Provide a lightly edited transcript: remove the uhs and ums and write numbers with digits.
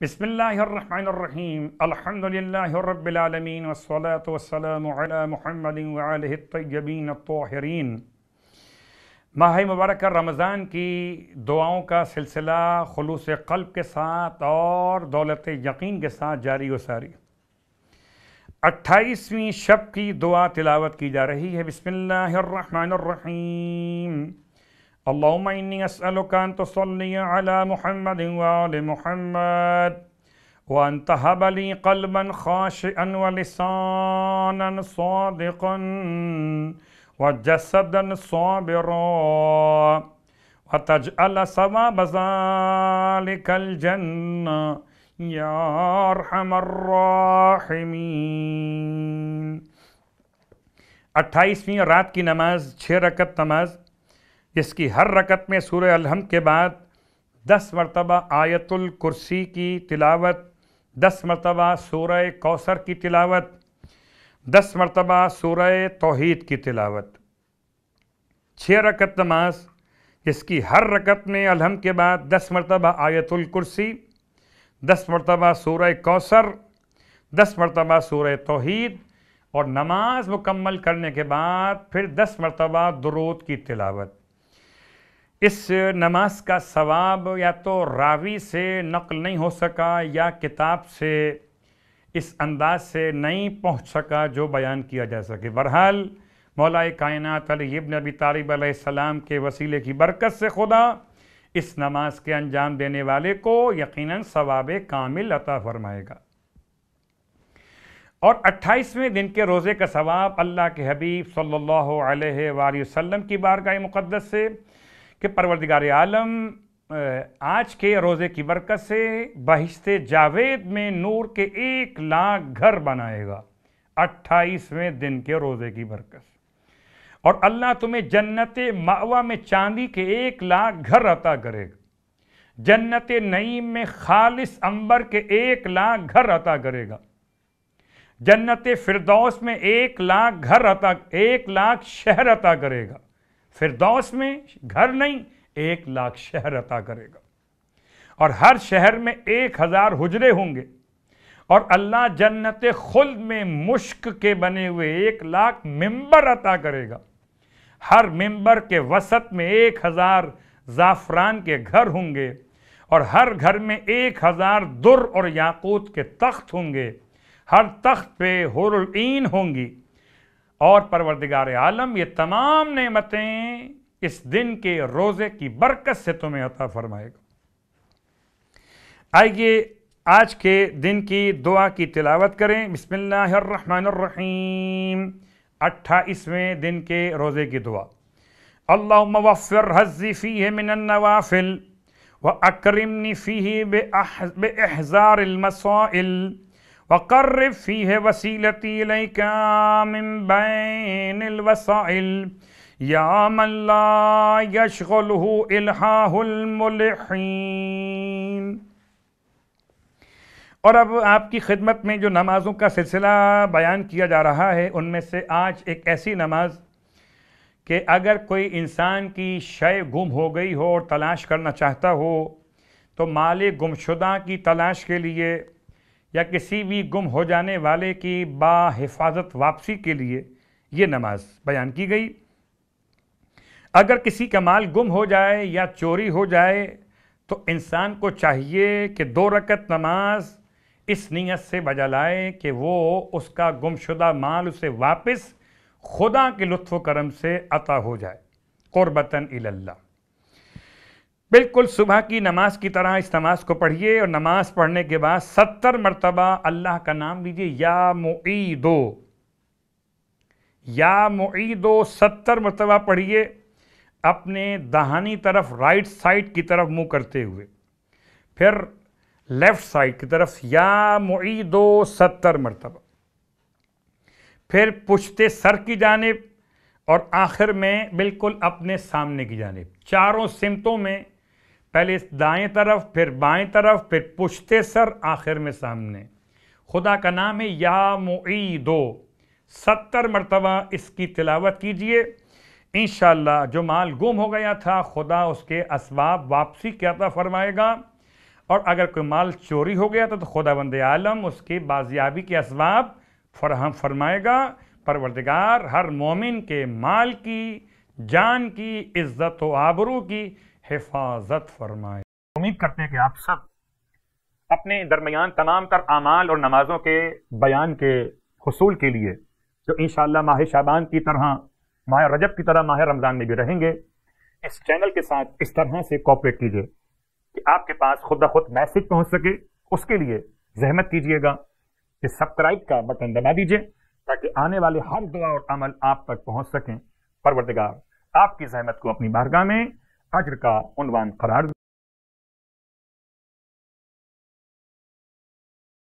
بسم اللہ الرحمن الرحیم الحمد للہ رب العالمین والصلاة والسلام علی محمد وآلہ الطیبین الطاہرین۔ ماہ مبارکہ رمضان کی دعاؤں کا سلسلہ خلوص قلب کے ساتھ اور دولت یقین کے ساتھ جاری و ساری۔ 28ویں شب کی دعا تلاوت کی جا رہی ہے۔ بسم اللہ الرحمن الرحیم۔ اللہم انی اسألک ان تصلی علی محمد وآل محمد وان تہب لی قلبا خاشعا ولسانا صادقا وجسدا صابرا وتجعل ثواب ذلک الجنہ یا ارحم الراحمین۔ 28ویں رات کی نماز 6 رکعت نماز، جس کی ہر رکعت میں سورہ الحمد کے بعد 10 مرتبہ آیت الکرسی کی تلاوت، 10 مرتبہ سورہ کوثر کی تلاوت، 10 مرتبہ سورہ توحید کی تلاوت۔ 6 رکعت نماز، جس کی ہر رکعت میں الحمد کے بعد 10 مرتبہ آیت الکرسی، 10 مرتبہ سورہ کوثر، 10 مرتبہ سورہ توحید، اور نماز مکمل کرنے کے بعد پھر 10 مرتبہ درود کی تلاوت۔ اس نماز کا ثواب یا تو راوی سے نقل نہیں ہو سکا یا کتاب سے اس انداز سے نہیں پہنچ سکا جو بیان کیا جا سکے۔ بہرحال مولا کائنات علی ابن ابی طالب علیہ السلام کے وسیلے کی برکت سے خدا اس نماز کے انجام دینے والے کو یقیناً ثواب کامل عطا فرمائے گا۔ اور 28ویں دن کے روزے کا ثواب اللہ کے حبیب صلی اللہ علیہ وآلہ وسلم کی بارگاہ مقدس سے کہ پروردگار عالم آج کے روزے کی برکت سے بہشت جاوید میں نور کے 1 لاکھ گھر بنائے گا 28ویں دن کے روزے کی برکت سے، اور اللہ تمہیں جنت مأوا میں چاندی کے 1 لاکھ گھر عطا کرے گا، جنت نعیم میں خالص عنبر کے 1 لاکھ گھر عطا کرے گا، جنت فردوس میں 1 لاکھ گھر عطا، 1 لاکھ شہر عطا کرے گا۔ فردوس میں گھر نہیں، 1 لاکھ شہر عطا کرے گا، اور ہر شہر میں 1000 حجرے ہوں گے، اور اللہ جنت خلد میں مشک کے بنے ہوئے 1 لاکھ ممبر عطا کرے گا، ہر ممبر کے وسط میں 1000 زعفران کے گھر ہوں گے، اور ہر گھر میں 1000 در اور یاقوت کے تخت ہوں گے، ہر تخت پہ حور العین ہوں گی، اور پروردگار عالم یہ تمام نعمتیں اس دن کے روزے کی برکت سے تمہیں عطا فرمائے گا۔ آئیے آج کے دن کی دعا کی تلاوت کریں۔ بسم اللہ الرحمن الرحیم۔ 28ویں دن کے روزے کی دعا۔ اللہم وفر حظی فیہ من النوافل واکرمنی فیہ باحضار المسائل وقرب فیہ وسیلتی الیک من بین الوسائل یا من لا یشغلہ الہاہ الملحین۔ اور اب آپ کی خدمت میں جو نمازوں کا سلسلہ بیان کیا جا رہا ہے، ان میں سے آج ایک ایسی نماز کہ اگر کوئی انسان کی شے گم ہو گئی ہو اور تلاش کرنا چاہتا ہو تو مال گمشدہ کی تلاش کے لیے یا کسی بھی گم ہو جانے والے کی باحفاظت واپسی کے لیے یہ نماز بیان کی گئی۔ اگر کسی کا مال گم ہو جائے یا چوری ہو جائے تو انسان کو چاہیے کہ 2 رکعت نماز اس نیت سے بجا لائے کہ وہ اس کا گم شدہ مال اسے واپس خدا کے لطف و کرم سے عطا ہو جائے، قربتاً الی اللہ۔ بالکل صبح کی نماز کی طرح اس نماز کو پڑھیے، اور نماز پڑھنے کے بعد 70 مرتبہ اللہ کا نام لیجیے، یا معیدو، یا معیدو 70 مرتبہ پڑھیے، اپنے داہنی طرف رائٹ سائڈ کی طرف منہ کرتے ہوئے، پھر لیفٹ سائڈ کی طرف یا معیدو 70 مرتبہ، پھر پشتے سر کی جانب، اور آخر میں بالکل اپنے سامنے کی جانب، چاروں سمتوں میں، پہلے دائیں طرف، پھر بائیں طرف، پھر پشتے سر، آخر میں سامنے۔ خدا کا نام ہے یا معیدو، 70 مرتبہ اس کی تلاوت کیجئے۔ انشاءاللہ جو مال گم ہو گیا تھا خدا اس کے اسباب واپسی کے عطا فرمائے گا، اور اگر کوئی مال چوری ہو گیا تو خداوند عالم اس کی بازیابی کے اسباب فراہم فرمائے گا۔ پروردگار ہر مومن کے مال کی، جان کی، عزت و آبرو کی حفاظت فرمائے۔ امید کرتے ہیں کہ آپ سب اپنے درمیان تمام تر اعمال اور نمازوں کے بیان کے حصول کے لیے، جو انشاءاللہ ماہ شعبان کی طرح، ماہ رجب کی طرح ماہ رمضان میں بھی رہیں گے، اس چینل کے ساتھ اس طرح سے کوآپریٹ کیجیے کہ آپ کے پاس خود بخود میسج پہنچ سکے۔ اس کے لیے زحمت کیجیے گا کہ سبسکرائب کا بٹن دبا دیجیے تاکہ آنے والے ہر دعا اور عمل آپ تک پہنچ سکیں۔ پروردگار آپ کی زحمت کو اپنی بارگاہ میں اجر کا عنوان قرار دے۔